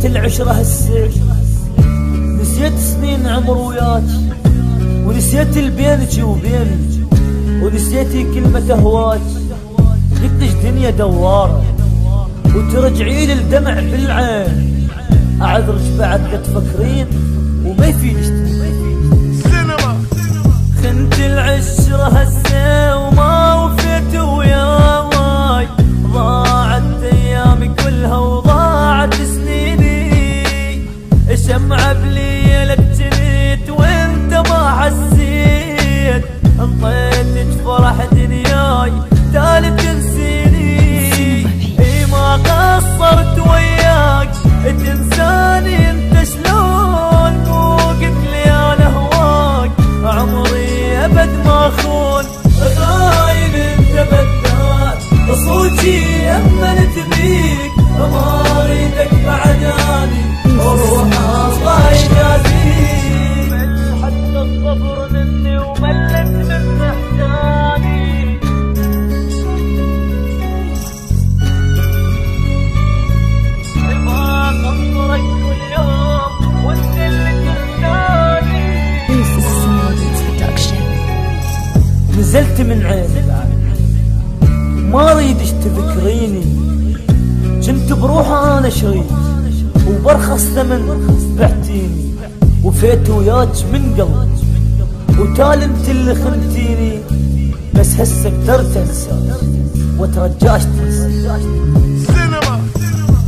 نسيت العشرة هسه، نسيت سنين عمر وياك، ونسيت البينك وبيني، ونسيتي كلمة اهواك. قلتش دنيا دوارة وترجعي لي الدمع بالعين، اعذرك بعد لا تفكرين وما يفيدش سينما. خنت العشرة هسه وما وفيت وياي، ضاعت ايامي كلها وضاعت سنيني، شمعة بليلك جنيت وانت ما حسيت، انطيتك فرح دنياي تالي تنسيني. اي ما قصرت وياك تنساني انت شلون، مو قلت لي انا هواك عمري ابد ما اخون، غاين انت بدات صوتي امنت بيك، ما اريدك بعداني وروح الله يجازيك. حتى الصبر مني وملت من احزاني، ما قصرك كل يوم وانت اللي تنساني. نزلت من عينك ما اريدش تذكريني، جنت بروحه انا شريك وبرخص ثمن بعتيني، وفيت وياك من قلب وتالي انت اللي خنتيني، بس هسه قدرت انساك وترجاش تنسى.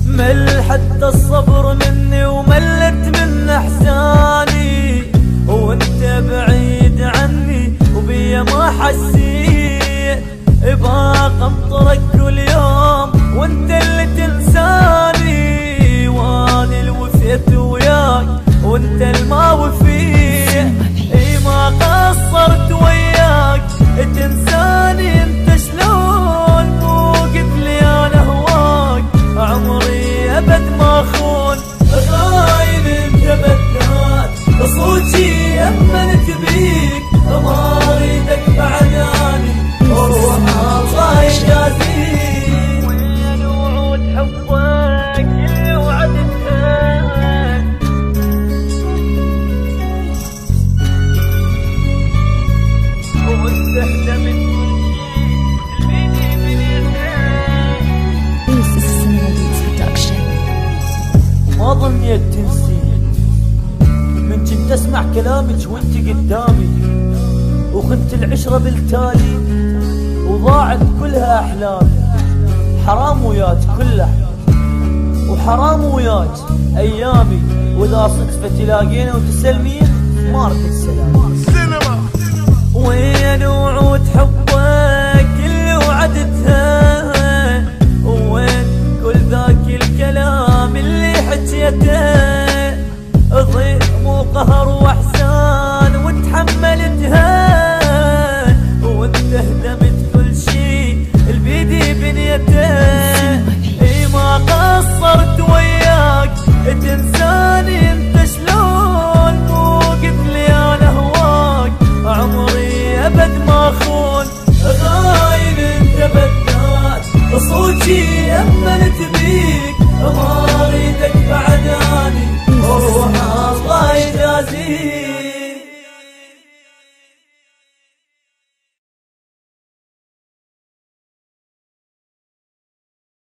مل حتى الصبر مني وملت من احزاني، وانت بعيد عني وبيا ما حسيت، باق انطرك كل يوم وانت اللي تنساني، وانا اللي وفيت وياك وانت الما وفيت. اي ما قصرت وياك تنساني انت شلون، مو قلت لي انا هواك عمري ابد ما اخون، غاين انت بدات صوتي امنت بيك، ما اريدك بعداني وروح الله يجازيك. وين وعود حبك اللي وعدتها، وانت احلمت كل شيء البيدي بنيتها. ما ظنيت تنسين من كنت اسمع كلامك وانت قدامي، وخنت العشرة بالتالي وضاعت كلها احلامي. حرام وياك كل احلامي وحرام وياك ايامي، واذا صدفة تلاقينا وتسلمين ما رد السلام. وين وعود حبك اللي وعدتها، وين كل ذاك الكلام اللي حكيته، ضيق مو قهر واحزان وتحملتها، وانت هدمت كل شي البيدي بنيته. اي ما قصرت وياك تنساني انت شلون، مو قلت لي انا هواك عمري ابد ما اخون، غاين انت بدات صوتي امنت بيك، ما اريدك بعداني وروح